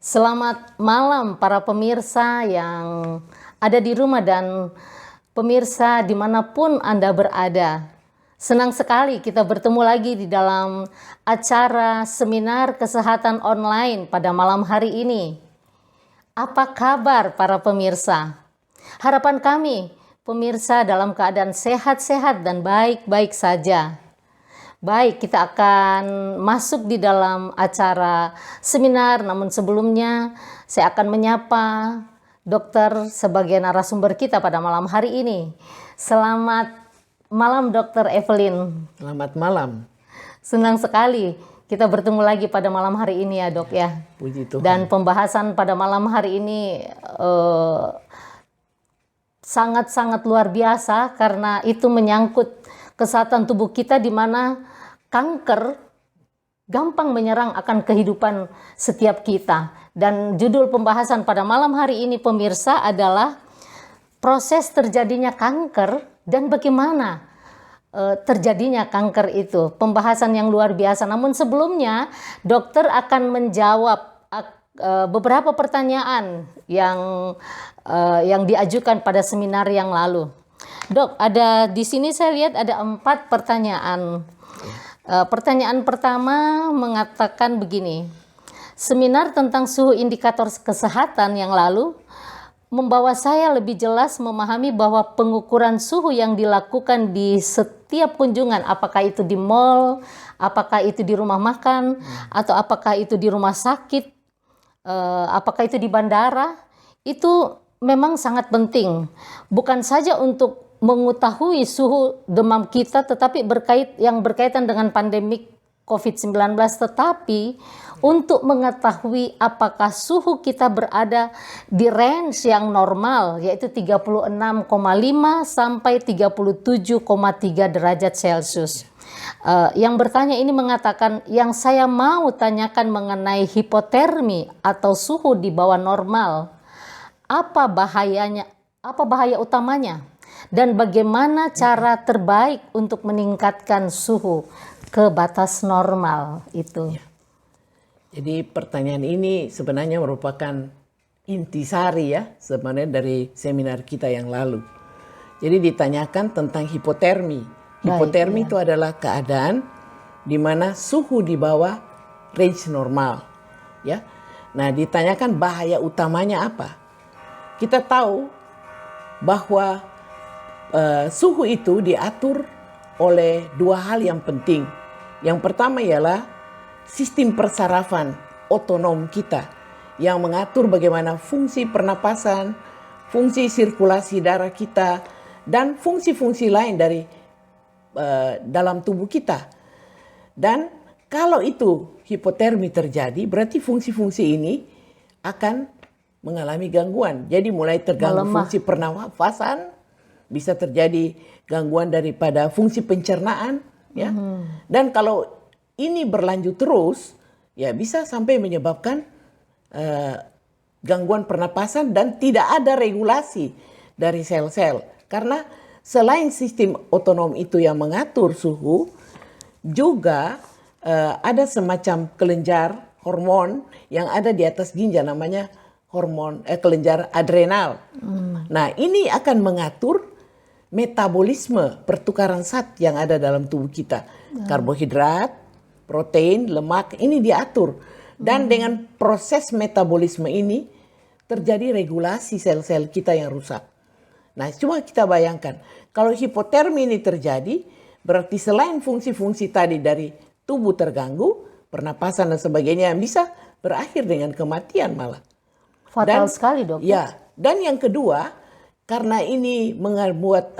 Selamat malam para pemirsa yang ada di rumah dan pemirsa dimanapun Anda berada. Senang sekali kita bertemu lagi di dalam acara seminar kesehatan online pada malam hari ini. Apa kabar para pemirsa? Harapan kami pemirsa dalam keadaan sehat-sehat dan baik-baik saja. Baik, kita akan masuk di dalam acara seminar, namun sebelumnya saya akan menyapa dokter sebagai narasumber kita pada malam hari ini. Selamat malam Dokter Evelyn. Selamat malam. Senang sekali kita bertemu lagi pada malam hari ini ya dok ya. Puji Tuhan. Dan pembahasan pada malam hari ini sangat-sangat luar biasa karena itu menyangkut kesehatan tubuh kita di mana kanker gampang menyerang akan kehidupan setiap kita. Dan judul pembahasan pada malam hari ini pemirsa adalah proses terjadinya kanker dan bagaimana terjadinya kanker itu. Pembahasan yang luar biasa. Namun sebelumnya dokter akan menjawab beberapa pertanyaan yang diajukan pada seminar yang lalu. Dok, ada di sini saya lihat ada 4 pertanyaan. Pertanyaan pertama mengatakan begini, seminar tentang suhu indikator kesehatan yang lalu membawa saya lebih jelas memahami bahwa pengukuran suhu yang dilakukan di setiap kunjungan, apakah itu di mall, apakah itu di rumah makan, atau apakah itu di rumah sakit, apakah itu di bandara, itu memang sangat penting. Bukan saja untuk mengetahui suhu demam kita, tetapi yang berkaitan dengan pandemik COVID-19, tetapi untuk mengetahui apakah suhu kita berada di range yang normal, yaitu 36,5 sampai 37,3 derajat Celcius. Yang bertanya ini mengatakan, yang saya mau tanyakan mengenai hipotermi atau suhu di bawah normal, apa bahaya utamanya? Dan bagaimana cara terbaik untuk meningkatkan suhu ke batas normal itu? Jadi pertanyaan ini sebenarnya merupakan intisari ya sebenarnya dari seminar kita yang lalu. Jadi ditanyakan tentang hipotermi. Hipotermi itu adalah keadaan di mana suhu di bawah range normal, ya. Nah, ditanyakan bahaya utamanya apa? Kita tahu bahwa suhu itu diatur oleh 2 hal yang penting. Yang pertama ialah sistem persarafan otonom kita yang mengatur bagaimana fungsi pernapasan, fungsi sirkulasi darah kita, dan fungsi-fungsi lain dari dalam tubuh kita. Dan kalau itu hipotermi terjadi, berarti fungsi-fungsi ini akan mengalami gangguan. Jadi mulai terganggu fungsi pernafasan, bisa terjadi gangguan daripada fungsi pencernaan, ya. Dan kalau ini berlanjut terus, ya bisa sampai menyebabkan gangguan pernapasan dan tidak ada regulasi dari sel-sel. Karena selain sistem otonom itu yang mengatur suhu, juga ada semacam kelenjar hormon yang ada di atas ginjal, namanya kelenjar adrenal. Nah, ini akan mengatur metabolisme pertukaran zat yang ada dalam tubuh kita. Karbohidrat, protein, lemak, ini diatur. Dan dengan proses metabolisme ini terjadi regulasi sel-sel kita yang rusak. Nah, cuma kita bayangkan, kalau hipotermi ini terjadi, berarti selain fungsi-fungsi tadi dari tubuh terganggu, pernapasan dan sebagainya yang bisa berakhir dengan kematian malah. Fatal sekali dok. Ya, dan yang kedua, karena ini membuat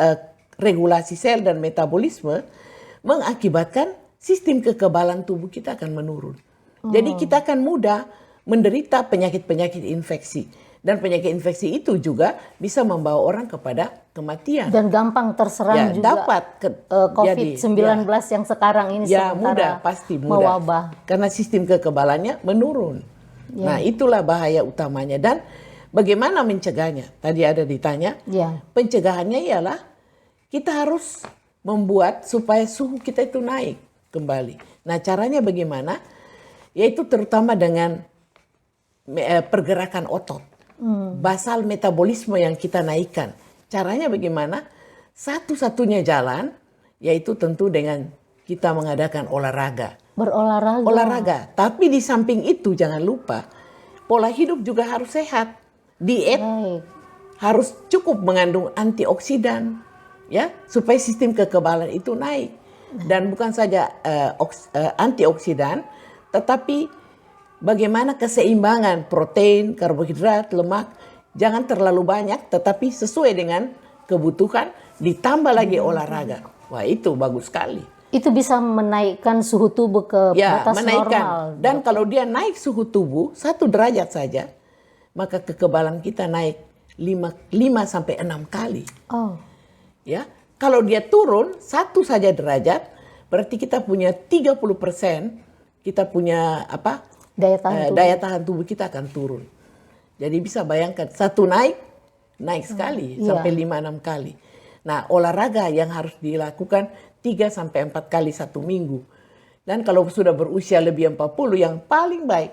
regulasi sel dan metabolisme, mengakibatkan sistem kekebalan tubuh kita akan menurun. Jadi kita akan mudah menderita penyakit-penyakit infeksi. Dan penyakit infeksi itu juga bisa membawa orang kepada kematian. Dan gampang terserang juga COVID-19 yang sekarang ini mudah, pasti mudah. Mewabah. Karena sistem kekebalannya menurun. Nah, itulah bahaya utamanya. Dan bagaimana mencegahnya? Tadi ada ditanya. Pencegahannya ialah kita harus membuat supaya suhu kita itu naik kembali. Nah, caranya bagaimana? Yaitu terutama dengan pergerakan otot. Basal metabolisme yang kita naikkan. Caranya bagaimana? Satu-satunya jalan yaitu tentu dengan kita mengadakan olahraga. Berolahraga. Olahraga. Tapi di samping itu jangan lupa pola hidup juga harus sehat. Diet Baik. harus cukup mengandung antioksidan ya supaya sistem kekebalan itu naik. Dan bukan saja antioksidan tetapi bagaimana keseimbangan protein, karbohidrat, lemak jangan terlalu banyak tetapi sesuai dengan kebutuhan ditambah lagi olahraga. Wah, itu bagus sekali. Itu bisa menaikkan suhu tubuh ke batas menaikkan. normal. Dan kalau dia naik suhu tubuh 1 derajat saja, maka kekebalan kita naik 5 sampai 6 kali. Oh, Ya, kalau dia turun 1 saja derajat, berarti kita punya 30% kita punya daya tahan tubuh. daya tahan tubuh kita akan turun. Jadi bisa bayangkan 1 naik sekali sampai 5-6 kali. Nah, olahraga yang harus dilakukan 3 sampai 4 kali 1 minggu. Dan kalau sudah berusia lebih 40 yang paling baik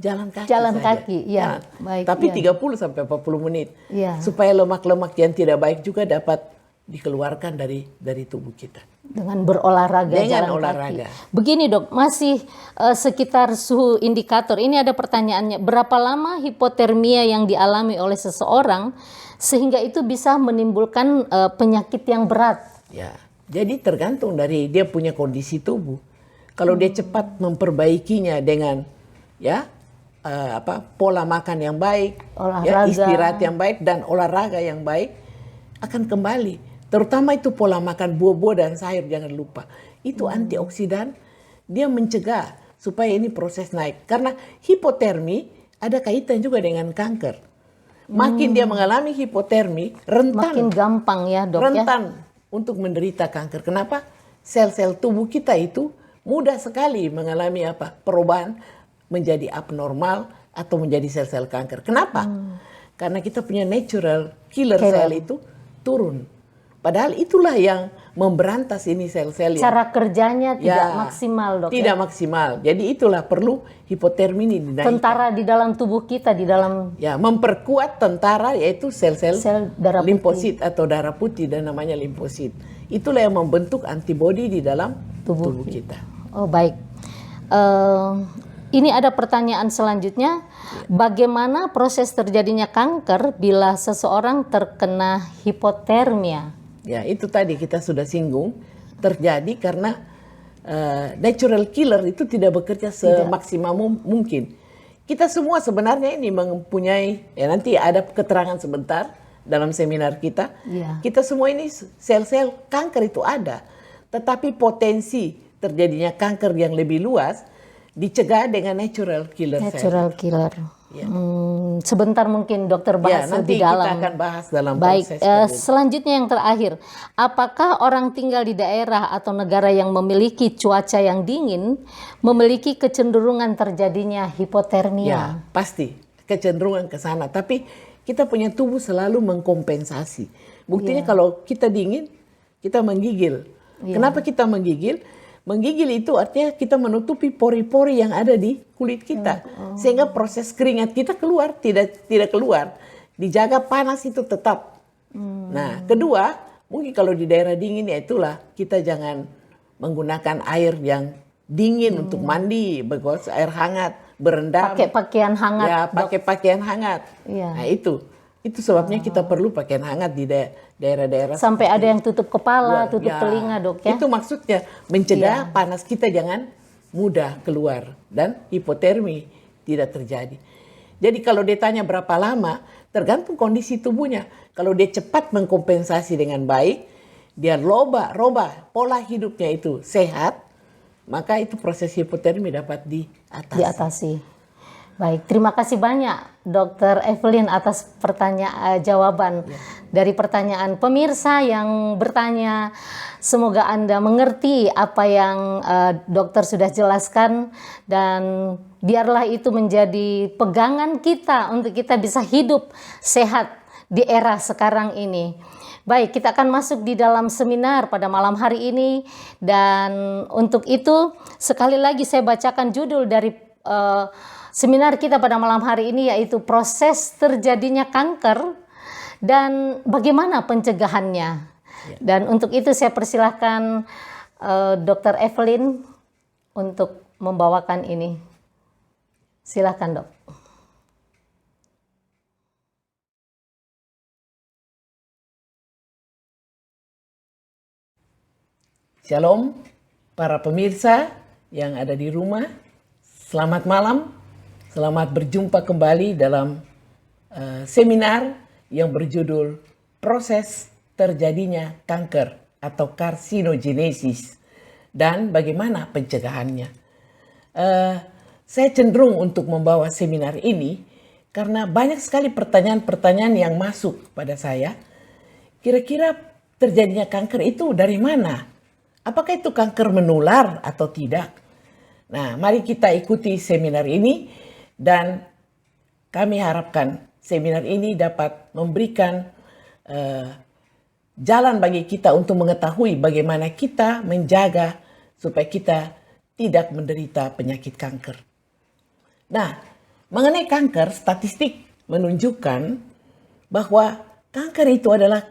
jalan kaki Jalan saja. kaki, ya. Baik, Tapi ya. 30 sampai 40 menit. Ya. Supaya lemak-lemak yang tidak baik juga dapat dikeluarkan dari tubuh kita. Dengan berolahraga, Dengan jalan olahraga. kaki. Begini dok, masih sekitar suhu indikator. Ini ada pertanyaannya, berapa lama hipotermia yang dialami oleh seseorang sehingga itu bisa menimbulkan penyakit yang berat? Ya, jadi tergantung dari dia punya kondisi tubuh. Kalau dia cepat memperbaikinya dengan pola makan yang baik, Olahraga. istirahat yang baik dan olahraga yang baik akan kembali. Terutama itu pola makan buah-buah dan sayur jangan lupa. Itu antioksidan, dia mencegah supaya ini proses naik. Karena hipotermi ada kaitan juga dengan kanker. Makin dia mengalami hipotermi, rentan. Makin gampang ya dok ya. Rentan untuk menderita kanker. Kenapa? Sel-sel tubuh kita itu mudah sekali mengalami perubahan menjadi abnormal atau menjadi sel-sel kanker. Kenapa? Karena kita punya natural killer sel itu turun. Padahal itulah yang memberantas ini sel-sel yang Cara kerjanya tidak maksimal dok. tidak maksimal. Jadi itulah perlu hipotermi ini dinaikkan. Tentara di dalam tubuh kita, di dalam Memperkuat tentara yaitu sel-sel sel darah putih. limfosit atau darah putih dan namanya limfosit. Itulah yang membentuk antibodi di dalam tubuh kita. Oh baik. Ini ada pertanyaan selanjutnya. Bagaimana proses terjadinya kanker bila seseorang terkena hipotermia? Ya, itu tadi kita sudah singgung, terjadi karena natural killer itu tidak bekerja semaksimal mungkin. Kita semua sebenarnya ini mempunyai, nanti ada keterangan sebentar dalam seminar kita. Ya. Kita semua ini sel-sel kanker itu ada, tetapi potensi terjadinya kanker yang lebih luas dicegah dengan natural killer cell. Natural killer. Ya. Sebentar mungkin dokter bahas nanti lebih dalam. kita akan bahas dalam Baik, proses. selanjutnya yang terakhir, apakah orang tinggal di daerah atau negara yang memiliki cuaca yang dingin memiliki kecenderungan terjadinya hipotermia? Ya, pasti kecenderungan ke sana. Tapi kita punya tubuh selalu mengkompensasi. Buktinya kalau kita dingin, kita menggigil. Kenapa kita menggigil? Menggigil itu artinya kita menutupi pori-pori yang ada di kulit kita. Sehingga proses keringat kita keluar, tidak keluar. Dijaga panas itu tetap. Nah, kedua, mungkin kalau di daerah dingin ya itulah kita jangan menggunakan air yang dingin untuk mandi, bergosok air hangat, berendam. Pakai pakaian hangat. Ya, pakai pakaian hangat. Iya. Nah, itu sebabnya kita perlu pakaian hangat di daerah-daerah. Sampai ada yang tutup kepala, tutup Ya, telinga dok ya. Itu maksudnya mencegah panas kita jangan mudah keluar dan hipotermi tidak terjadi. Jadi kalau dia tanya berapa lama, tergantung kondisi tubuhnya. Kalau dia cepat mengkompensasi dengan baik, dia robah pola hidupnya itu sehat, maka itu proses hipotermi dapat diatasi. Baik, terima kasih banyak Dr. Evelyn atas jawaban dari pertanyaan pemirsa yang bertanya. Semoga Anda mengerti apa yang dokter sudah jelaskan dan biarlah itu menjadi pegangan kita untuk kita bisa hidup sehat di era sekarang ini. Baik, kita akan masuk di dalam seminar pada malam hari ini dan untuk itu sekali lagi saya bacakan judul dari seminar kita pada malam hari ini, yaitu proses terjadinya kanker dan bagaimana pencegahannya. Dan untuk itu saya persilahkan Dr. Evelyn untuk membawakan ini. Silakan, Dok. Shalom para pemirsa yang ada di rumah. Selamat malam. Selamat berjumpa kembali dalam seminar yang berjudul Proses Terjadinya Kanker atau Karsinogenesis dan bagaimana pencegahannya. Saya cenderung untuk membawa seminar ini karena banyak sekali pertanyaan-pertanyaan yang masuk pada saya. Kira-kira terjadinya kanker itu dari mana? Apakah itu kanker menular atau tidak? Nah, mari kita ikuti seminar ini dan kami harapkan seminar ini dapat memberikan jalan bagi kita untuk mengetahui bagaimana kita menjaga supaya kita tidak menderita penyakit kanker. Nah, mengenai kanker, statistik menunjukkan bahwa kanker itu adalah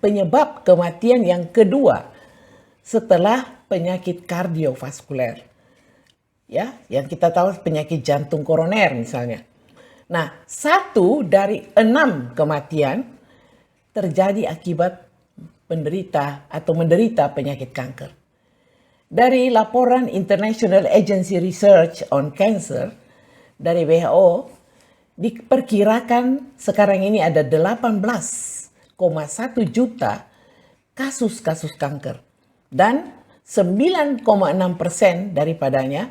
penyebab kematian yang kedua setelah penyakit kardiovaskuler. Ya, yang kita tahu penyakit jantung koroner misalnya. Nah, 1 dari 6 kematian terjadi akibat menderita penyakit kanker. Dari laporan International Agency Research on Cancer dari WHO, diperkirakan sekarang ini ada 18,1 juta kasus-kasus kanker. Dan 9,6% daripadanya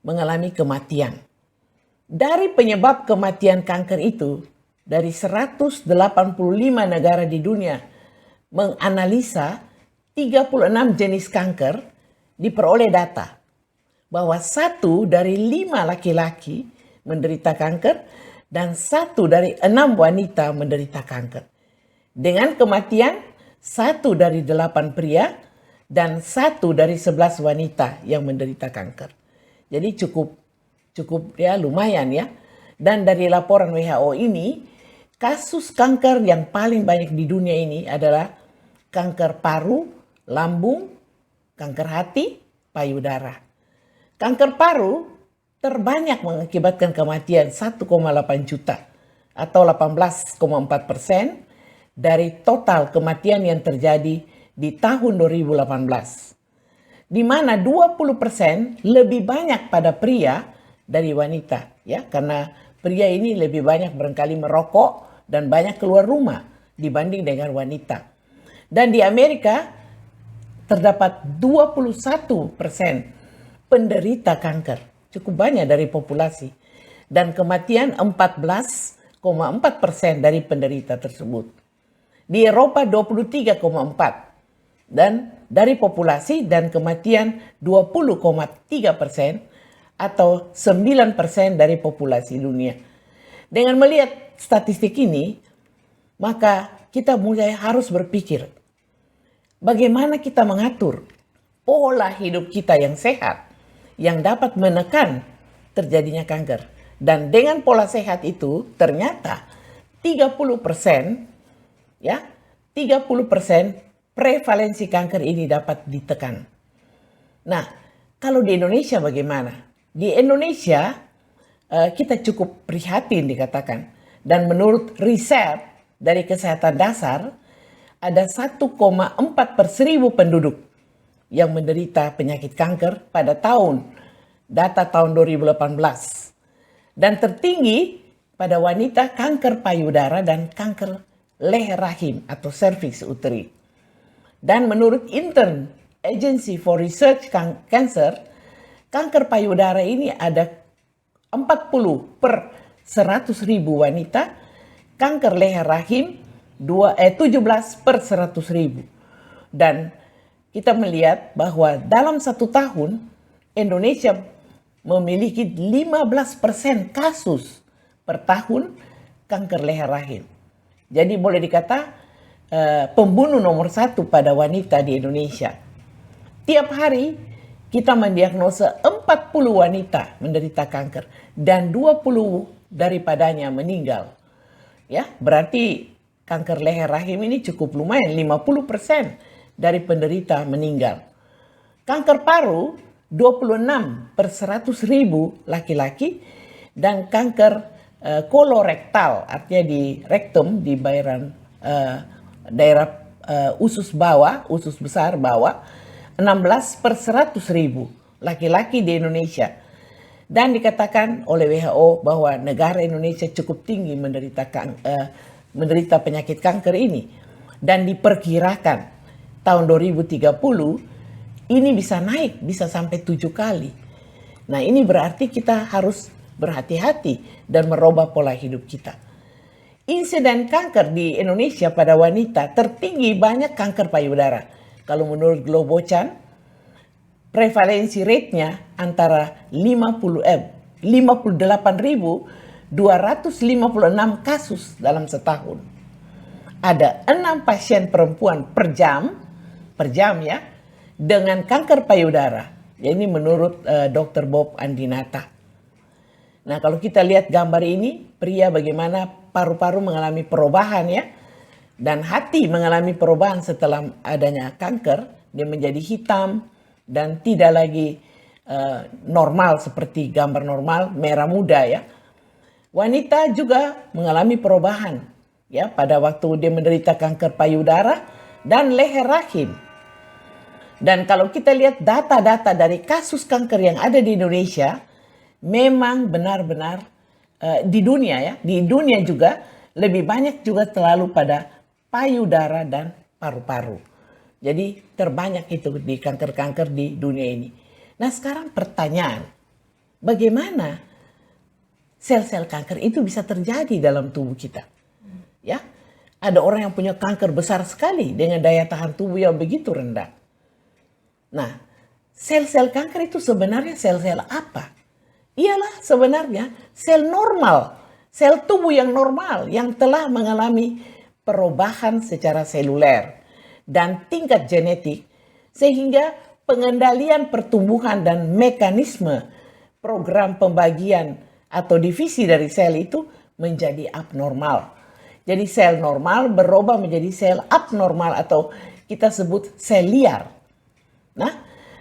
mengalami kematian. Dari penyebab kematian kanker itu, dari 185 negara di dunia menganalisa 36 jenis kanker, diperoleh data bahwa 1 dari 5 laki-laki menderita kanker dan 1 dari 6 wanita menderita kanker. Dengan kematian 1 dari 8 pria dan 1 dari 11 wanita yang menderita kanker. Jadi cukup ya, lumayan ya. Dan dari laporan WHO ini, kasus kanker yang paling banyak di dunia ini adalah kanker paru, lambung, kanker hati, payudara. Kanker paru terbanyak mengakibatkan kematian 1,8 juta atau 18,4% dari total kematian yang terjadi di tahun 2018, di mana 20% lebih banyak pada pria dari wanita, ya, karena pria ini lebih banyak barangkali merokok dan banyak keluar rumah dibanding dengan wanita. Dan di Amerika terdapat 21% penderita kanker, cukup banyak dari populasi, dan kematian 14,4% dari penderita tersebut. Di Eropa 23,4%. Dan dari populasi dan kematian 20,3% atau 9% dari populasi dunia. Dengan melihat statistik ini, maka kita mulai harus berpikir, bagaimana kita mengatur pola hidup kita yang sehat, yang dapat menekan terjadinya kanker. Dan dengan pola sehat itu, ternyata 30%, ya, 30% prevalensi kanker ini dapat ditekan. Nah, kalau di Indonesia bagaimana? Di Indonesia kita cukup prihatin dikatakan. Dan menurut riset dari Kesehatan Dasar, ada 1,4 per 1000 penduduk yang menderita penyakit kanker pada data tahun 2018. Dan tertinggi pada wanita kanker payudara dan kanker leher rahim atau cervix uteri. Dan menurut Intern Agency for Research Cancer, kanker payudara ini ada 40 per 100.000 wanita, kanker leher rahim 17 per 100.000. Dan kita melihat bahwa dalam 1 tahun Indonesia memiliki 15% kasus per tahun kanker leher rahim. Jadi boleh dikata pembunuh nomor 1 pada wanita di Indonesia. Tiap hari kita mendiagnosa 40 wanita menderita kanker dan 20 daripadanya meninggal. Ya, berarti kanker leher rahim ini cukup lumayan, 50% dari penderita meninggal. Kanker paru 26 per 100 ribu laki-laki, dan kanker kolorektal, artinya di rektum, di daerah usus bawah, usus besar bawah, 16 per 100 ribu laki-laki di Indonesia. Dan dikatakan oleh WHO bahwa negara Indonesia cukup tinggi menderita penyakit kanker ini. Dan diperkirakan tahun 2030 ini bisa naik, bisa sampai 7 kali. Nah, ini berarti kita harus berhati-hati dan merubah pola hidup kita. Insiden kanker di Indonesia pada wanita tertinggi banyak kanker payudara. Kalau menurut Globocan, prevalensi rate-nya antara 58.256 kasus dalam setahun. Ada 6 pasien perempuan per jam ya, dengan kanker payudara. Ini menurut Dr. Bob Andinata. Nah, kalau kita lihat gambar ini, pria bagaimana paru-paru mengalami perubahan ya, dan hati mengalami perubahan setelah adanya kanker. Dia menjadi hitam dan tidak lagi normal seperti gambar normal, merah muda ya. Wanita juga mengalami perubahan ya pada waktu dia menderita kanker payudara dan leher rahim. Dan kalau kita lihat data-data dari kasus kanker yang ada di Indonesia, memang benar-benar di dunia ya, di dunia juga lebih banyak juga terlalu pada payudara dan paru-paru. Jadi terbanyak itu di kanker-kanker di dunia ini. Nah, sekarang pertanyaan, bagaimana sel-sel kanker itu bisa terjadi dalam tubuh kita? Ya, ada orang yang punya kanker besar sekali dengan daya tahan tubuh yang begitu rendah. Nah, sel-sel kanker itu sebenarnya sel-sel apa? Ialah sebenarnya sel normal, sel tubuh yang normal yang telah mengalami perubahan secara seluler dan tingkat genetik, sehingga pengendalian pertumbuhan dan mekanisme program pembagian atau divisi dari sel itu menjadi abnormal. Jadi sel normal berubah menjadi sel abnormal atau kita sebut sel liar.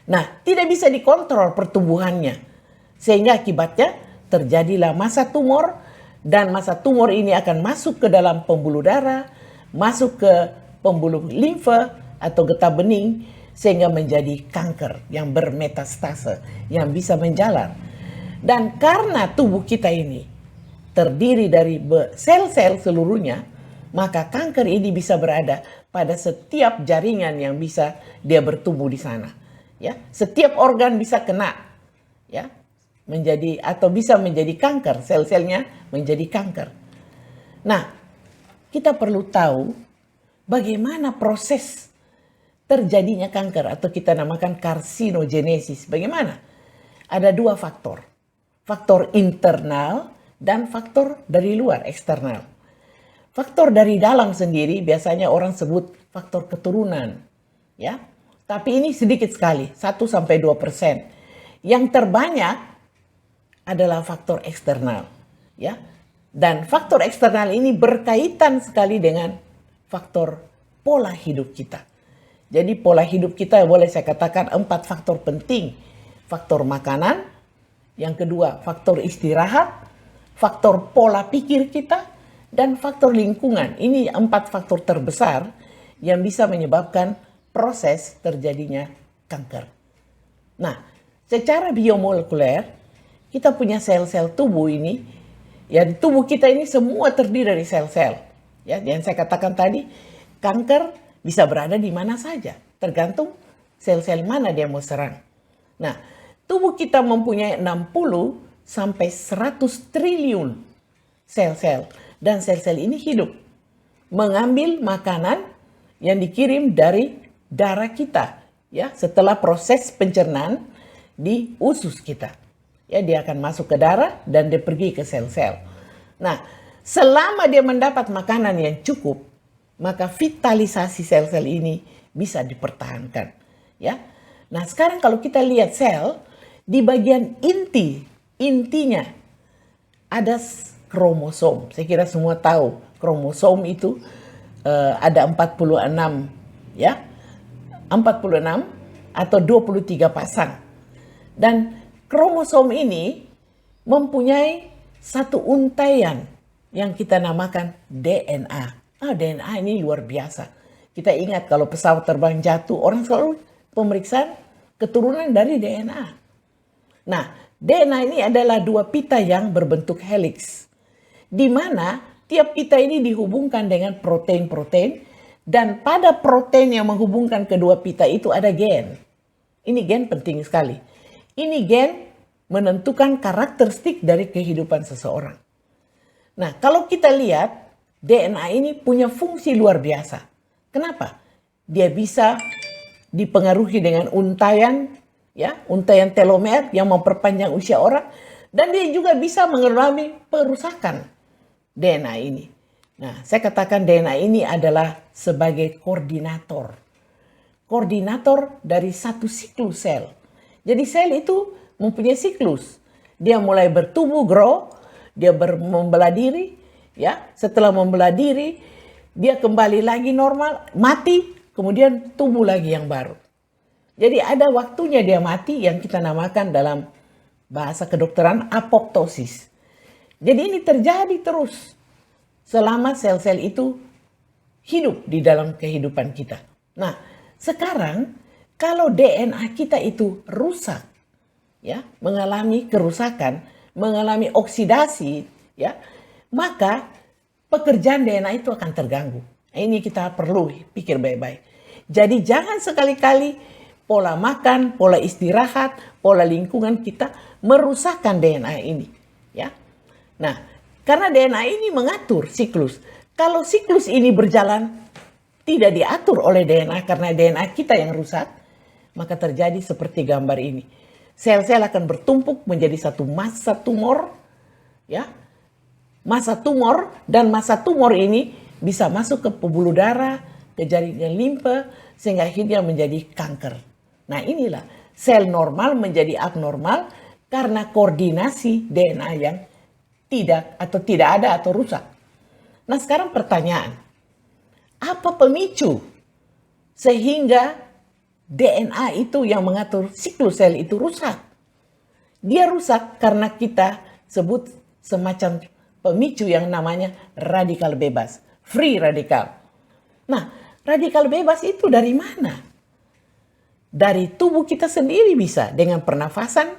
Nah, tidak bisa dikontrol pertumbuhannya, sehingga akibatnya terjadilah masa tumor, dan masa tumor ini akan masuk ke dalam pembuluh darah, masuk ke pembuluh limfa atau getah bening, sehingga menjadi kanker yang bermetastase, yang bisa menjalar. Dan karena tubuh kita ini terdiri dari sel-sel seluruhnya, maka kanker ini bisa berada pada setiap jaringan yang bisa dia bertumbuh di sana. Ya, setiap organ bisa kena, ya, menjadi atau bisa menjadi kanker, sel-selnya menjadi kanker. Nah, kita perlu tahu bagaimana proses terjadinya kanker atau kita namakan karsinogenesis. Bagaimana? Ada 2 faktor. Faktor internal dan faktor dari luar, eksternal. Faktor dari dalam sendiri biasanya orang sebut faktor keturunan, ya. Tapi ini sedikit sekali, 1-2%. Yang terbanyak adalah faktor eksternal, ya. Dan faktor eksternal ini berkaitan sekali dengan faktor pola hidup kita. Jadi pola hidup kita boleh saya katakan 4 faktor penting. Faktor makanan, yang kedua faktor istirahat, faktor pola pikir kita, dan faktor lingkungan. Ini 4 faktor terbesar yang bisa menyebabkan proses terjadinya kanker. Nah, secara biomolekuler, kita punya sel-sel tubuh ini, ya di tubuh kita ini semua terdiri dari sel-sel. Ya, yang saya katakan tadi, kanker bisa berada di mana saja, tergantung sel-sel mana dia mau serang. Nah, tubuh kita mempunyai 60 sampai 100 triliun sel-sel, dan sel-sel ini hidup, mengambil makanan yang dikirim dari darah kita, ya, setelah proses pencernaan di usus kita. Ya, dia akan masuk ke darah dan dia pergi ke sel-sel. Nah, selama dia mendapat makanan yang cukup, maka vitalisasi sel-sel ini bisa dipertahankan, ya. Nah sekarang kalau kita lihat sel, di bagian intinya ada kromosom. Saya kira semua tahu kromosom itu ada 46 ya. 46 atau 23 pasang. Dan kromosom ini mempunyai satu untaian yang kita namakan DNA. DNA ini luar biasa. Kita ingat kalau pesawat terbang jatuh, orang selalu pemeriksaan keturunan dari DNA. Nah, DNA ini adalah dua pita yang berbentuk helix, di mana tiap pita ini dihubungkan dengan protein-protein, dan pada protein yang menghubungkan kedua pita itu ada gen. Ini gen penting sekali. Ini gen menentukan karakteristik dari kehidupan seseorang. Nah, kalau kita lihat DNA ini punya fungsi luar biasa. Kenapa? Dia bisa dipengaruhi dengan untaian, ya, untaian telomer yang memperpanjang usia orang, dan dia juga bisa mengalami perusakan DNA ini. Nah, saya katakan DNA ini adalah sebagai koordinator. Koordinator dari satu siklus sel. Jadi sel itu mempunyai siklus. Dia mulai bertumbuh, grow, dia membelah diri, ya. Setelah membelah diri, dia kembali lagi normal, mati, kemudian tumbuh lagi yang baru. Jadi ada waktunya dia mati yang kita namakan dalam bahasa kedokteran apoptosis. Jadi ini terjadi terus selama sel-sel itu hidup di dalam kehidupan kita. Nah, sekarang kalau DNA kita itu rusak, ya, mengalami kerusakan, mengalami oksidasi, ya, maka pekerjaan DNA itu akan terganggu. Ini kita perlu pikir baik-baik. Jadi jangan sekali-kali pola makan, pola istirahat, pola lingkungan kita merusakkan DNA ini, ya. Nah, karena DNA ini mengatur siklus. Kalau siklus ini berjalan tidak diatur oleh DNA karena DNA kita yang rusak, maka terjadi seperti gambar ini. Sel-sel akan bertumpuk menjadi satu massa tumor, ya. Massa tumor, dan massa tumor ini bisa masuk ke pembuluh darah, ke jaringan limpa, sehingga akhirnya menjadi kanker. Nah, inilah sel normal menjadi abnormal karena koordinasi DNA yang tidak ada atau rusak. Nah, sekarang pertanyaan, apa pemicu sehingga DNA itu yang mengatur siklus sel itu rusak? Dia rusak karena kita sebut semacam pemicu yang namanya radikal bebas, free radikal. Nah, radikal bebas itu dari mana? Dari tubuh kita sendiri bisa, dengan pernafasan,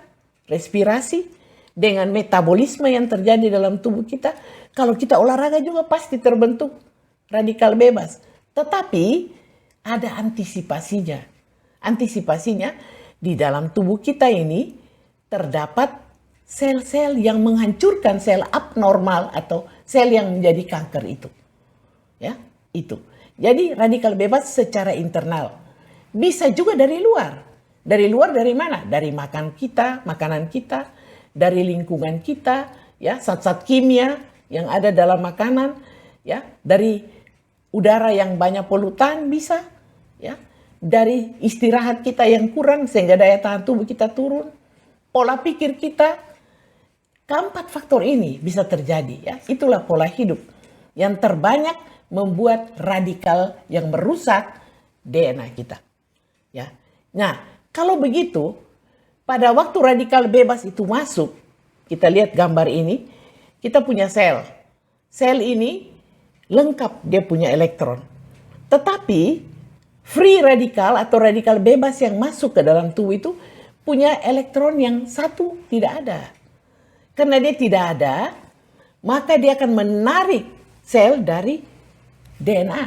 respirasi, dengan metabolisme yang terjadi dalam tubuh kita. Kalau kita olahraga juga pasti terbentuk radikal bebas. Tetapi ada antisipasinya. Antisipasinya di dalam tubuh kita ini terdapat sel-sel yang menghancurkan sel abnormal atau sel yang menjadi kanker itu. Ya, itu. Jadi radikal bebas secara internal. Bisa juga dari luar. Dari luar dari mana? Dari makan kita, makanan kita, dari lingkungan kita, ya, zat-zat kimia yang ada dalam makanan, ya, dari udara yang banyak polutan bisa, ya, dari istirahat kita yang kurang sehingga daya tahan tubuh kita turun, pola pikir kita. Keempat faktor ini bisa terjadi, ya. Itulah pola hidup yang terbanyak membuat radikal yang merusak DNA kita, ya. Nah, kalau begitu, pada waktu radikal bebas itu masuk, kita lihat gambar ini, kita punya sel. Sel ini lengkap dia punya elektron. Tetapi free radikal atau radikal bebas yang masuk ke dalam tubuh itu punya elektron yang satu tidak ada. Karena dia tidak ada, maka dia akan menarik sel dari DNA,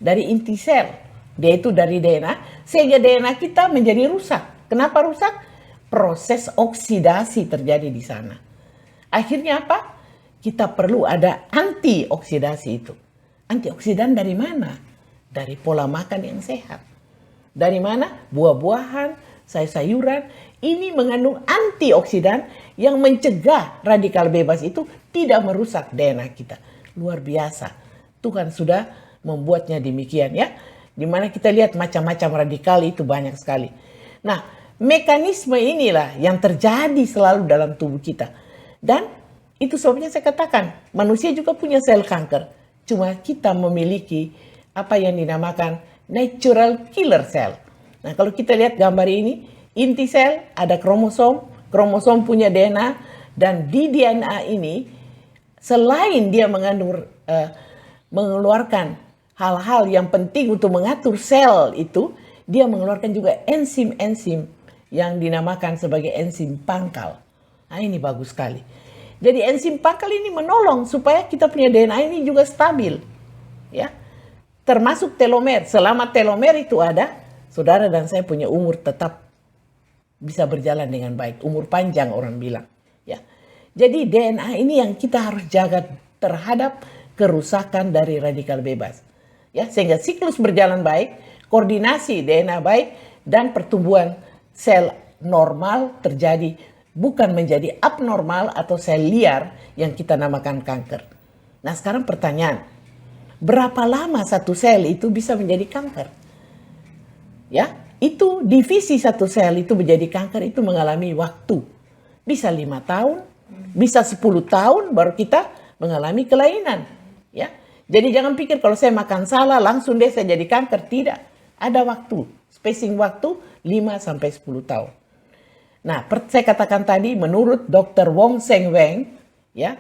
dari inti sel. Dia itu dari DNA, sehingga DNA kita menjadi rusak. Kenapa rusak? Proses oksidasi terjadi di sana. Akhirnya apa? Kita perlu ada antioksidasi itu. Antioksidan dari mana? Dari pola makan yang sehat. Dari mana? Buah-buahan, sayur-sayuran. Ini mengandung antioksidan yang mencegah radikal bebas itu tidak merusak DNA kita. Luar biasa. Tuhan sudah membuatnya demikian, ya. Dimana kita lihat macam-macam radikal itu banyak sekali. Nah, mekanisme inilah yang terjadi selalu dalam tubuh kita. Dan itu sebabnya saya katakan, manusia juga punya sel kanker. Cuma kita memiliki apa yang dinamakan natural killer cell. Nah, kalau kita lihat gambar ini, inti sel ada kromosom, kromosom punya DNA, dan di DNA ini, selain dia mengeluarkan hal-hal yang penting untuk mengatur sel itu, dia mengeluarkan juga enzim-enzim yang dinamakan sebagai enzim pangkal. Nah, ini bagus sekali. Jadi enzim pangkal ini menolong supaya kita punya DNA ini juga stabil. Ya. Termasuk telomer. Selama telomer itu ada, saudara dan saya punya umur tetap bisa berjalan dengan baik. Umur panjang orang bilang. Ya. Jadi DNA ini yang kita harus jaga terhadap kerusakan dari radikal bebas. Ya, sehingga siklus berjalan baik, koordinasi DNA baik, dan pertumbuhan sel normal terjadi, bukan menjadi abnormal atau sel liar yang kita namakan kanker. Nah, sekarang pertanyaan, berapa lama satu sel itu bisa menjadi kanker? Ya, itu divisi satu sel itu menjadi kanker itu mengalami waktu. Bisa 5 tahun, bisa 10 tahun baru kita mengalami kelainan. Ya, jadi jangan pikir kalau saya makan salah langsung deh saya jadi kanker. Tidak. Ada waktu. Spacing waktu 5-10 tahun. Nah, saya katakan tadi menurut Dr. Wong Seng Weng, ya,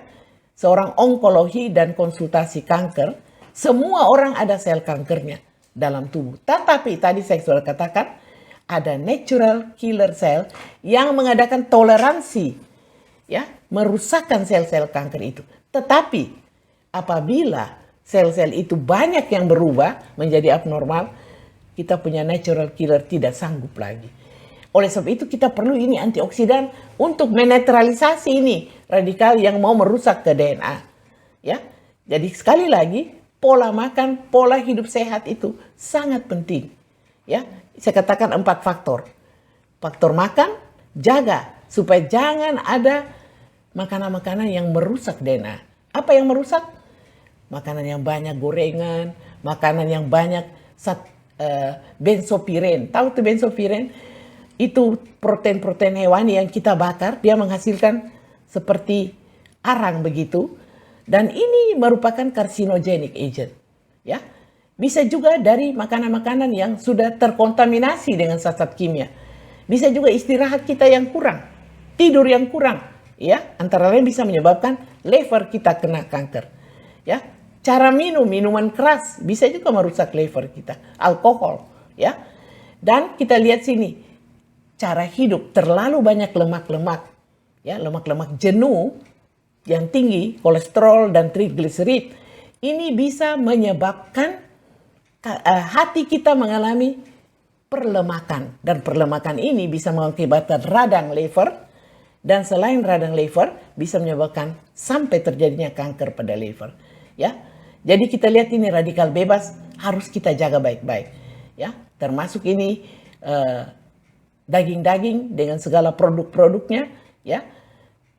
seorang onkologi dan konsultasi kanker, semua orang ada sel kankernya dalam tubuh. Tetapi tadi saya sudah katakan ada natural killer cell yang mengadakan toleransi, ya, merusakkan sel-sel kanker itu. Tetapi apabila sel-sel itu banyak yang berubah menjadi abnormal, kita punya natural killer tidak sanggup lagi. Oleh sebab itu kita perlu ini antioksidan untuk menetralisasi ini radikal yang mau merusak ke DNA. Ya, jadi sekali lagi pola makan, pola hidup sehat itu sangat penting. Ya, saya katakan 4 faktor. Faktor makan, jaga supaya jangan ada makanan-makanan yang merusak DNA. Apa yang merusak? Makanan yang banyak gorengan, makanan yang banyak benzopiren. Tahu tuh benzopiren? Itu protein-protein hewani yang kita bakar, dia menghasilkan seperti arang begitu. Dan ini merupakan carcinogenic agent. Ya. Bisa juga dari makanan-makanan yang sudah terkontaminasi dengan zat-zat kimia. Bisa juga istirahat kita yang kurang, tidur yang kurang. Ya, antara lain bisa menyebabkan liver kita kena kanker. Ya. Cara minuman keras bisa juga merusak liver kita, alkohol, ya. Dan kita lihat sini, cara hidup terlalu banyak lemak-lemak, ya, lemak-lemak jenuh yang tinggi, kolesterol dan trigliserid, ini bisa menyebabkan hati kita mengalami perlemakan, dan perlemakan ini bisa mengakibatkan radang liver, dan selain radang liver bisa menyebabkan sampai terjadinya kanker pada liver, ya. Jadi kita lihat ini radikal bebas harus kita jaga baik-baik, ya. Termasuk ini daging-daging dengan segala produk-produknya, ya.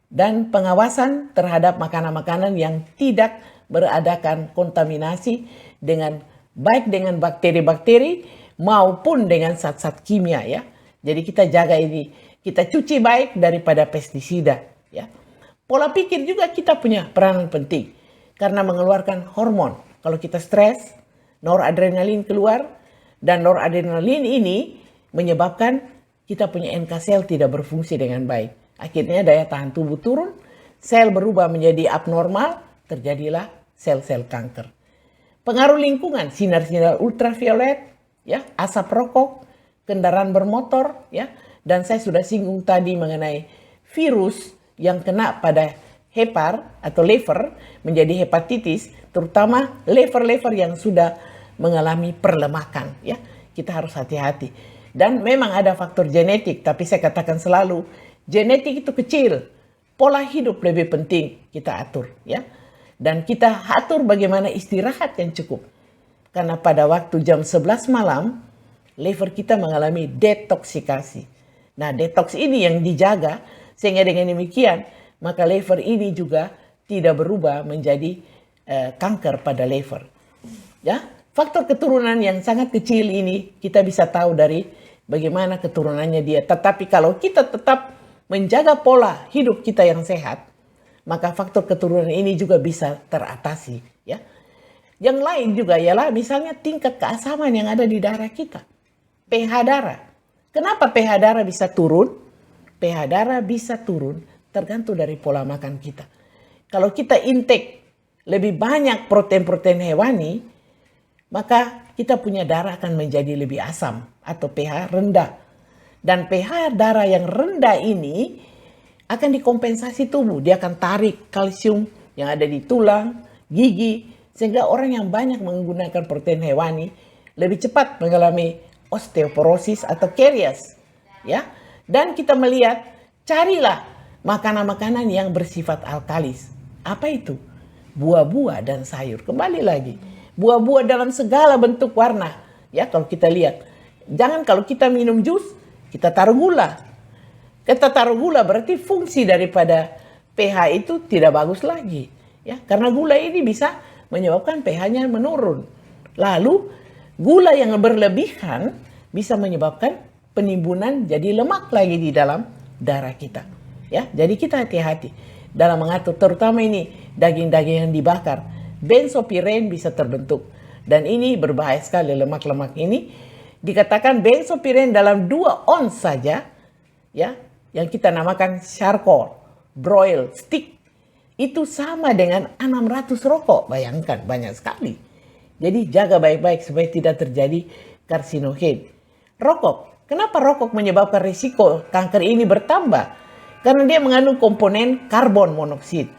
Dan pengawasan terhadap makanan-makanan yang tidak beradakan kontaminasi dengan baik dengan bakteri-bakteri maupun dengan zat-zat kimia, ya. Jadi kita jaga ini, kita cuci baik daripada pestisida, ya. Pola pikir juga kita punya peranan penting. Karena mengeluarkan hormon. Kalau kita stres, noradrenalin keluar, dan noradrenalin ini menyebabkan kita punya NK sel tidak berfungsi dengan baik. Akhirnya daya tahan tubuh turun, sel berubah menjadi abnormal, terjadilah sel-sel kanker. Pengaruh lingkungan, sinar-sinar ultraviolet, ya, asap rokok, kendaraan bermotor, ya, dan saya sudah singgung tadi mengenai virus yang kena pada hepar atau liver menjadi hepatitis, terutama liver-liver yang sudah mengalami perlemakan, ya. Kita harus hati-hati. Dan memang ada faktor genetik, tapi saya katakan selalu genetik itu kecil. Pola hidup lebih penting kita atur, ya. Dan kita atur bagaimana istirahat yang cukup. Karena pada waktu jam 11 malam liver kita mengalami detoksikasi. Nah, detoks ini yang dijaga sehingga dengan demikian maka liver ini juga tidak berubah menjadi kanker pada liver. Ya, faktor keturunan yang sangat kecil ini kita bisa tahu dari bagaimana keturunannya dia. Tetapi kalau kita tetap menjaga pola hidup kita yang sehat, maka faktor keturunan ini juga bisa teratasi. Ya. Yang lain juga ialah misalnya tingkat keasaman yang ada di darah kita. pH darah. Kenapa pH darah bisa turun? pH darah bisa turun tergantung dari pola makan kita. Kalau kita intake lebih banyak protein-protein hewani, maka kita punya darah akan menjadi lebih asam atau pH rendah. Dan pH darah yang rendah ini akan dikompensasi tubuh. Dia akan tarik kalsium yang ada di tulang, gigi, sehingga orang yang banyak menggunakan protein hewani lebih cepat mengalami osteoporosis atau karies. Ya. Dan kita melihat, carilah makanan-makanan yang bersifat alkalis. Apa itu? Buah-buah dan sayur. Kembali lagi, buah-buah dalam segala bentuk warna. Ya, kalau kita lihat, jangan kalau kita minum jus, kita taruh gula. Kita taruh gula berarti fungsi daripada pH itu tidak bagus lagi. Ya, karena gula ini bisa menyebabkan pH-nya menurun. Lalu, gula yang berlebihan bisa menyebabkan penimbunan jadi lemak lagi di dalam darah kita. Ya, jadi kita hati-hati dalam mengatur, terutama ini daging-daging yang dibakar. Benzopiren bisa terbentuk dan ini berbahaya sekali. Lemak-lemak ini dikatakan benzopiren dalam 2 ons saja, ya, yang kita namakan charcoal, broil, stick, itu sama dengan 600 rokok. Bayangkan, banyak sekali. Jadi jaga baik-baik supaya tidak terjadi karsinogen. Rokok, kenapa rokok menyebabkan risiko kanker ini bertambah? Karena dia mengandung komponen karbon monoksida.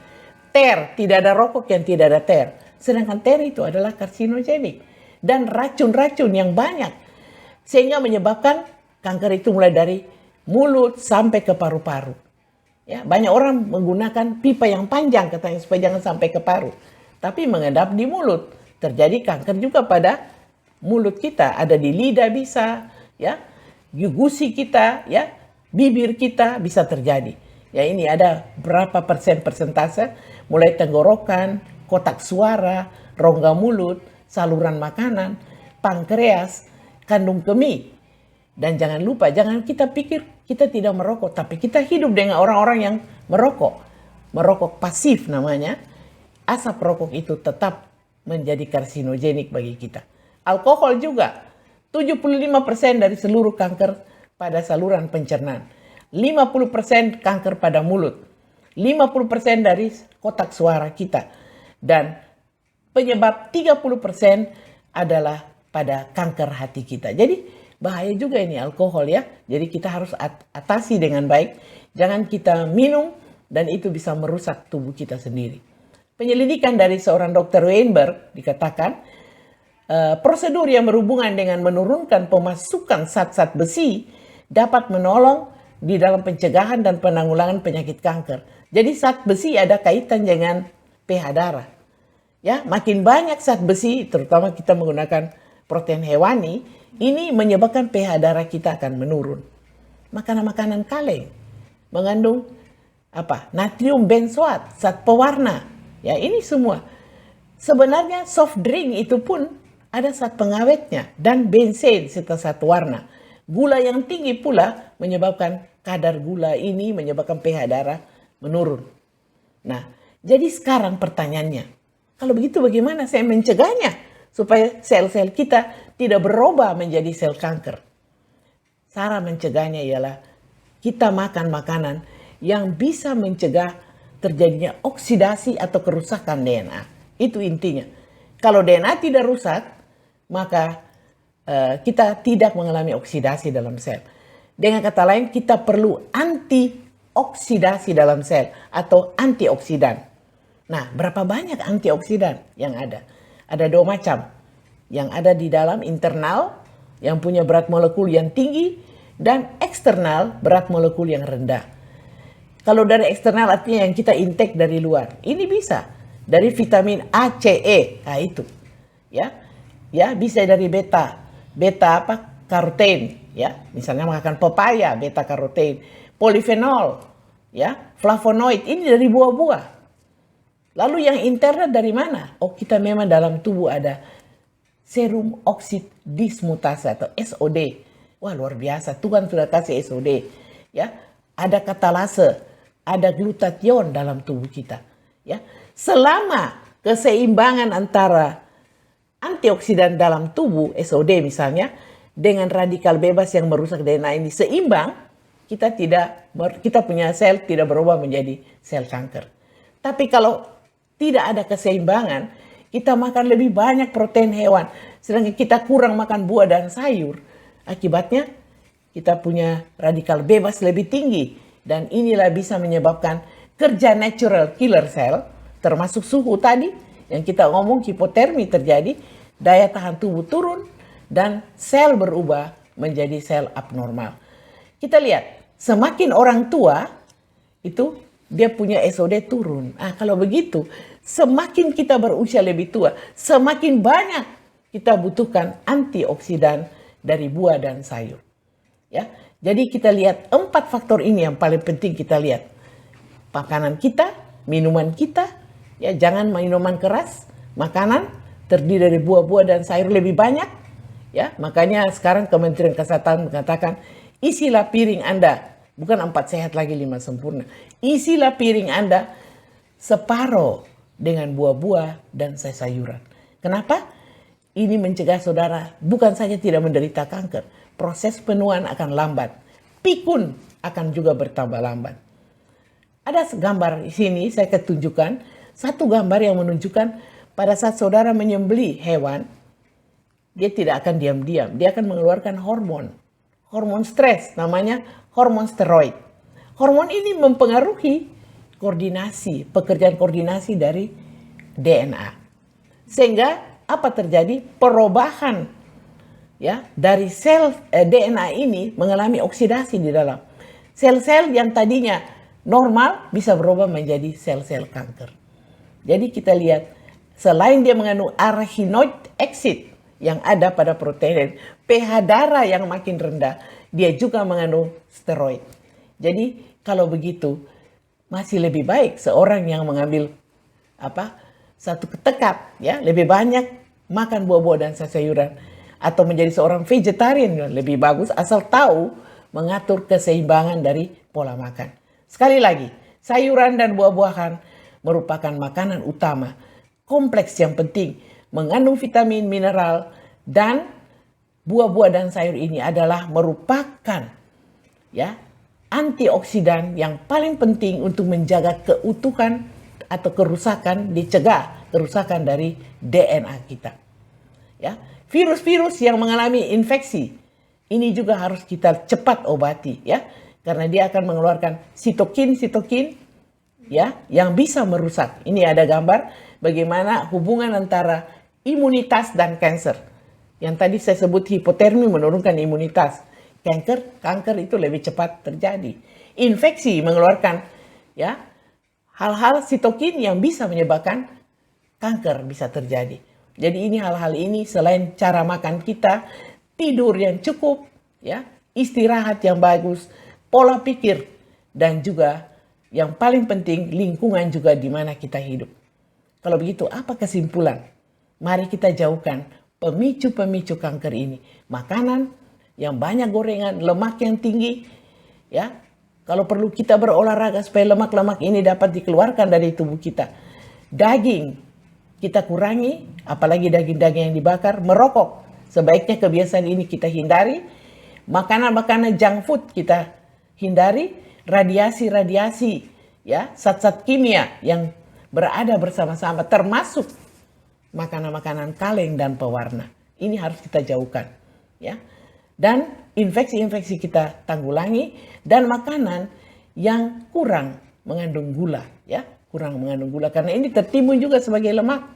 Ter, tidak ada rokok yang tidak ada ter. Sedangkan ter itu adalah karsinogenik. Dan racun-racun yang banyak. Sehingga menyebabkan kanker itu mulai dari mulut sampai ke paru-paru. Ya, banyak orang menggunakan pipa yang panjang katanya supaya jangan sampai ke paru. Tapi mengendap di mulut. Terjadi kanker juga pada mulut kita. Ada di lidah bisa, ya, gusi kita, ya, bibir kita bisa terjadi. Ya, ini ada berapa persentase, mulai tenggorokan, kotak suara, rongga mulut, saluran makanan, pankreas, kandung kemih. Dan jangan lupa, jangan kita pikir kita tidak merokok, tapi kita hidup dengan orang-orang yang merokok. Merokok pasif namanya. Asap rokok itu tetap menjadi karsinogenik bagi kita. Alkohol juga. 75% dari seluruh kanker pada saluran pencernaan. 50% kanker pada mulut. 50% dari kotak suara kita. Dan penyebab 30% adalah pada kanker hati kita. Jadi bahaya juga ini alkohol ya. Jadi kita harus atasi dengan baik. Jangan kita minum dan itu bisa merusak tubuh kita sendiri. Penyelidikan dari seorang dokter Weinberg dikatakan prosedur yang berhubungan dengan menurunkan pemasukan zat-zat besi dapat menolong di dalam pencegahan dan penanggulangan penyakit kanker. Jadi zat besi ada kaitan dengan pH darah. Ya, makin banyak zat besi, terutama kita menggunakan protein hewani, ini menyebabkan pH darah kita akan menurun. Makanan-makanan kaleng mengandung natrium benzoat, zat pewarna. Ya, ini semua. Sebenarnya soft drink itu pun ada zat pengawetnya dan benzen serta zat warna. Gula yang tinggi pula menyebabkan kadar gula ini menyebabkan pH darah menurun. Nah, jadi sekarang pertanyaannya, kalau begitu bagaimana saya mencegahnya supaya sel-sel kita tidak berubah menjadi sel kanker? Cara mencegahnya ialah kita makan makanan yang bisa mencegah terjadinya oksidasi atau kerusakan DNA. Itu intinya. Kalau DNA tidak rusak, maka kita tidak mengalami oksidasi dalam sel. Dengan kata lain, kita perlu antioksidasi dalam sel atau antioksidan. Nah, berapa banyak antioksidan yang ada? Ada 2 macam. Yang ada di dalam internal, yang punya berat molekul yang tinggi, dan eksternal, berat molekul yang rendah. Kalau dari eksternal artinya yang kita intake dari luar. Ini bisa dari vitamin A, C, E. Nah, itu. Ya. Ya, bisa dari beta karoten, ya. Misalnya makan pepaya, beta karoten, polifenol, ya, flavonoid. Ini dari buah-buah. Lalu yang internal dari mana? Oh, kita memang dalam tubuh ada serum oksid dismutase atau SOD. Wah, luar biasa, Tuhan sudah kasih SOD. Ya, ada katalase, ada glutathione dalam tubuh kita. Ya, selama keseimbangan antara antioksidan dalam tubuh, SOD misalnya, dengan radikal bebas yang merusak DNA ini seimbang, kita punya sel tidak berubah menjadi sel kanker. Tapi kalau tidak ada keseimbangan, kita makan lebih banyak protein hewan, sedangkan kita kurang makan buah dan sayur. Akibatnya kita punya radikal bebas lebih tinggi, dan inilah bisa menyebabkan kerja natural killer cell, termasuk suhu tadi yang kita ngomong hipotermi terjadi, daya tahan tubuh turun, dan sel berubah menjadi sel abnormal. Kita lihat, semakin orang tua itu dia punya SOD turun. Kalau begitu, semakin kita berusia lebih tua, semakin banyak kita butuhkan antioksidan dari buah dan sayur. Ya, jadi kita lihat 4 faktor ini yang paling penting kita lihat. Makanan kita, minuman kita, ya jangan minuman keras, makanan terdiri dari buah-buah dan sayur lebih banyak. Ya, makanya sekarang Kementerian Kesehatan mengatakan isilah piring Anda, bukan 4 sehat lagi 5 sempurna. Isilah piring Anda separuh dengan buah-buah dan sayur-sayuran. Kenapa? Ini mencegah saudara bukan saja tidak menderita kanker, proses penuaan akan lambat, pikun akan juga bertambah lambat. Ada gambar di sini saya tunjukkan, satu gambar yang menunjukkan pada saat saudara menyembelih hewan, dia tidak akan diam-diam, dia akan mengeluarkan hormon stres, namanya hormon steroid. Hormon ini mempengaruhi pekerjaan koordinasi dari DNA. Sehingga apa terjadi? Perubahan ya dari sel DNA ini mengalami oksidasi di dalam. Sel-sel yang tadinya normal bisa berubah menjadi sel-sel kanker. Jadi kita lihat, selain dia mengandung arachidonic acid yang ada pada protein, pH darah yang makin rendah, dia juga mengandung steroid. Jadi kalau begitu, masih lebih baik seorang yang mengambil satu ketekap, ya lebih banyak makan buah-buah dan sayuran, atau menjadi seorang vegetarian lebih bagus, asal tahu mengatur keseimbangan dari pola makan. Sekali lagi, sayuran dan buah-buahan merupakan makanan utama, kompleks yang penting, mengandung vitamin, mineral, dan buah-buah dan sayur ini adalah merupakan ya antioksidan yang paling penting untuk menjaga keutuhan atau dicegah kerusakan dari DNA kita. Ya, virus-virus yang mengalami infeksi ini juga harus kita cepat obati, ya, karena dia akan mengeluarkan sitokin ya yang bisa merusak. Ini ada gambar bagaimana hubungan antara imunitas dan kanker. Yang tadi saya sebut hipotermi menurunkan imunitas. Kanker itu lebih cepat terjadi. Infeksi mengeluarkan ya hal-hal sitokin yang bisa menyebabkan kanker bisa terjadi. Jadi ini hal-hal ini selain cara makan kita, tidur yang cukup, ya, istirahat yang bagus, pola pikir, dan juga yang paling penting lingkungan juga di mana kita hidup. Kalau begitu apa kesimpulan? Mari kita jauhkan pemicu-pemicu kanker ini. Makanan yang banyak gorengan, lemak yang tinggi, ya. Kalau perlu kita berolahraga supaya lemak-lemak ini dapat dikeluarkan dari tubuh kita. Daging kita kurangi, apalagi daging-daging yang dibakar. Merokok, sebaiknya kebiasaan ini kita hindari. Makanan-makanan junk food kita hindari. Radiasi-radiasi, ya, zat-zat kimia yang berada bersama-sama, termasuk makanan-makanan kaleng dan pewarna. Ini harus kita jauhkan, ya. Dan infeksi-infeksi kita tanggulangi, dan makanan yang kurang mengandung gula, ya, kurang mengandung gula, karena ini tertimbun juga sebagai lemak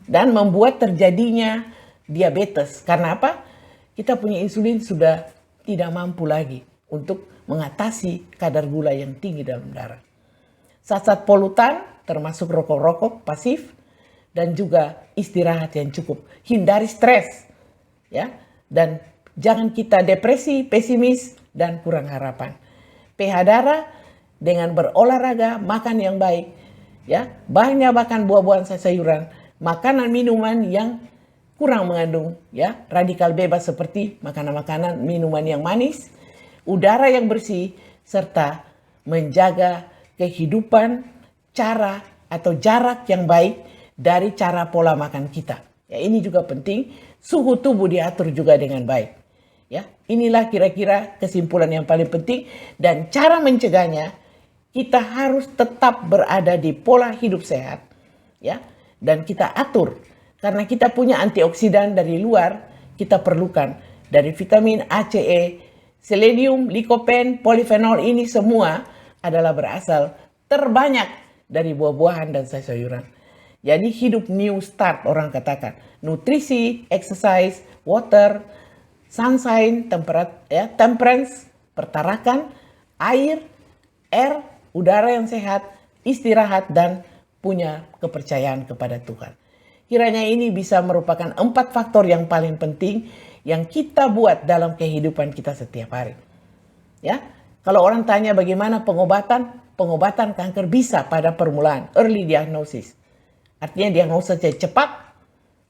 dan membuat terjadinya diabetes. Karena apa? Kita punya insulin sudah tidak mampu lagi untuk mengatasi kadar gula yang tinggi dalam darah. Zat-zat polutan termasuk rokok-rokok pasif, dan juga istirahat yang cukup. Hindari stres, ya, dan jangan kita depresi, pesimis, dan kurang harapan. pH darah dengan berolahraga, makan yang baik, ya, banyak makan buah-buahan, sayuran, makanan minuman yang kurang mengandung ya radikal bebas seperti makanan-makanan, minuman yang manis, udara yang bersih, serta menjaga kehidupan cara atau jarak yang baik dari cara pola makan kita. Ya, ini juga penting, suhu tubuh diatur juga dengan baik. Ya, inilah kira-kira kesimpulan yang paling penting, dan cara mencegahnya kita harus tetap berada di pola hidup sehat, ya, dan kita atur. Karena kita punya antioksidan dari luar, kita perlukan dari vitamin A, C, E, selenium, likopen, polifenol, ini semua adalah berasal terbanyak dari buah-buahan dan sayur-sayuran. Jadi hidup new start orang katakan. Nutrisi, exercise, water, sunshine, temperance, pertarakan, air, air, udara yang sehat, istirahat, dan punya kepercayaan kepada Tuhan. Kiranya ini bisa merupakan 4 faktor yang paling penting yang kita buat dalam kehidupan kita setiap hari. Ya, kalau orang tanya bagaimana pengobatan kanker bisa pada permulaan, early diagnosis. Artinya diagnosa cepat,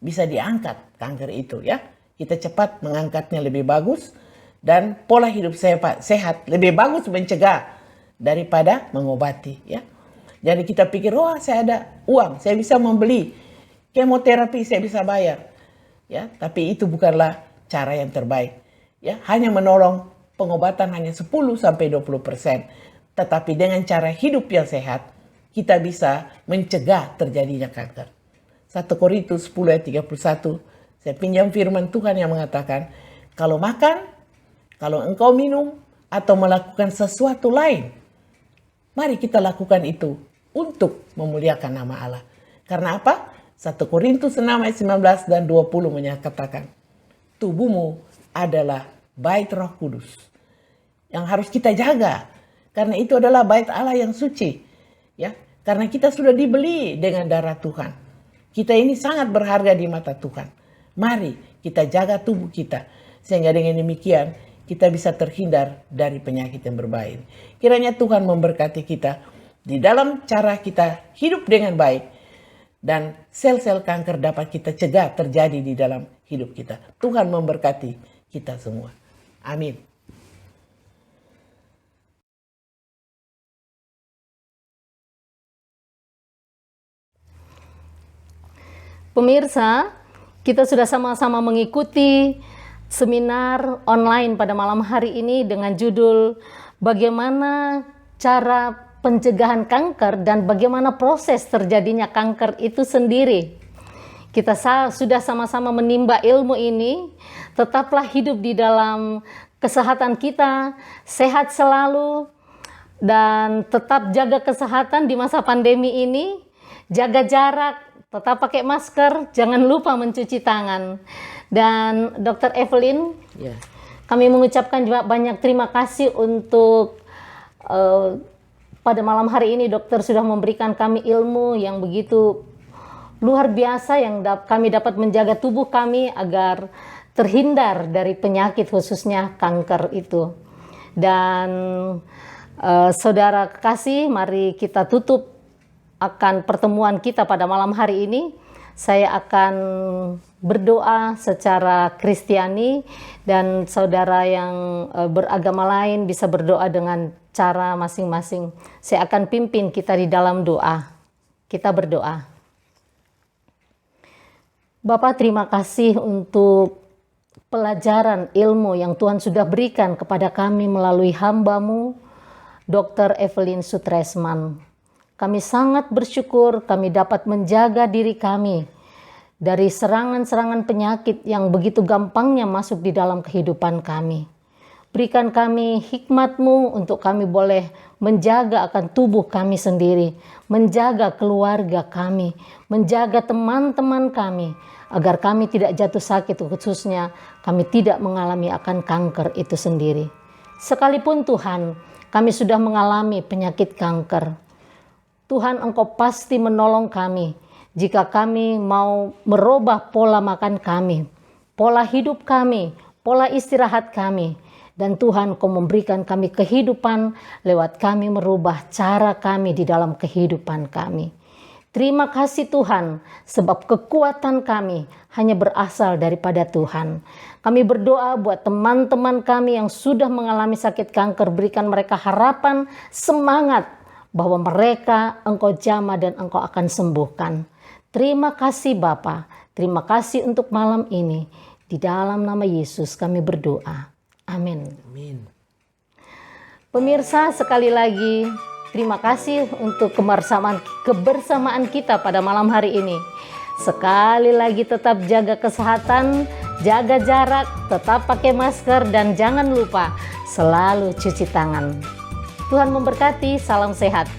bisa diangkat kanker itu ya. Kita cepat mengangkatnya lebih bagus, dan pola hidup sehat lebih bagus mencegah daripada mengobati ya. Jadi kita pikir, oh saya ada uang, saya bisa membeli kemoterapi, saya bisa bayar. Ya, tapi itu bukanlah cara yang terbaik. Ya, hanya menolong pengobatan hanya 10-20%. Tetapi dengan cara hidup yang sehat, kita bisa mencegah terjadinya kanker. 1 Korintus 10 ayat 31, saya pinjam firman Tuhan yang mengatakan, kalau makan, kalau engkau minum, atau melakukan sesuatu lain, mari kita lakukan itu untuk memuliakan nama Allah. Karena apa? 1 Korintus 6 ayat 19 dan 20 menyatakan, tubuhmu adalah bait Roh Kudus yang harus kita jaga, karena itu adalah bait Allah yang suci. Ya, karena kita sudah dibeli dengan darah Tuhan. Kita ini sangat berharga di mata Tuhan. Mari kita jaga tubuh kita, sehingga dengan demikian kita bisa terhindar dari penyakit yang berbahaya. Kiranya Tuhan memberkati kita di dalam cara kita hidup dengan baik, dan sel-sel kanker dapat kita cegah terjadi di dalam hidup kita. Tuhan memberkati kita semua. Amin. Pemirsa, kita sudah sama-sama mengikuti seminar online pada malam hari ini dengan judul bagaimana cara pencegahan kanker dan bagaimana proses terjadinya kanker itu sendiri. Kita sudah sama-sama menimba ilmu ini. Tetaplah hidup di dalam kesehatan kita, sehat selalu, dan tetap jaga kesehatan di masa pandemi ini. Jaga jarak, tetap pakai masker, jangan lupa mencuci tangan. Dan Dr. Evelyn, kami mengucapkan juga banyak terima kasih untuk pada malam hari ini dokter sudah memberikan kami ilmu yang begitu luar biasa yang kami dapat menjaga tubuh kami agar terhindar dari penyakit khususnya kanker itu. Dan saudara kekasih, mari kita tutup akan pertemuan kita pada malam hari ini. Saya akan berdoa secara Kristiani dan saudara yang beragama lain bisa berdoa dengan cara masing-masing. Saya akan pimpin kita di dalam doa. Kita berdoa. Bapak, terima kasih untuk pelajaran ilmu yang Tuhan sudah berikan kepada kami melalui hamba-Mu, Dr. Evelyn Sutresman. Kami sangat bersyukur kami dapat menjaga diri kami dari serangan-serangan penyakit yang begitu gampangnya masuk di dalam kehidupan kami. Berikan kami hikmat-Mu untuk kami boleh menjaga akan tubuh kami sendiri, menjaga keluarga kami, menjaga teman-teman kami, agar kami tidak jatuh sakit, khususnya kami tidak mengalami akan kanker itu sendiri. Sekalipun Tuhan, kami sudah mengalami penyakit kanker, Tuhan, Engkau pasti menolong kami jika kami mau merubah pola makan kami, pola hidup kami, pola istirahat kami. Dan Tuhan, Engkau memberikan kami kehidupan lewat kami merubah cara kami di dalam kehidupan kami. Terima kasih Tuhan, sebab kekuatan kami hanya berasal daripada Tuhan. Kami berdoa buat teman-teman kami yang sudah mengalami sakit kanker, berikan mereka harapan, semangat bahwa mereka Engkau jamah dan Engkau akan sembuhkan. Terima kasih Bapa, terima kasih untuk malam ini. Di dalam nama Yesus kami berdoa. Amin. Amin. Pemirsa, sekali lagi terima kasih untuk kebersamaan kita pada malam hari ini. Sekali lagi tetap jaga kesehatan, jaga jarak, tetap pakai masker, dan jangan lupa selalu cuci tangan. Tuhan memberkati, salam sehat.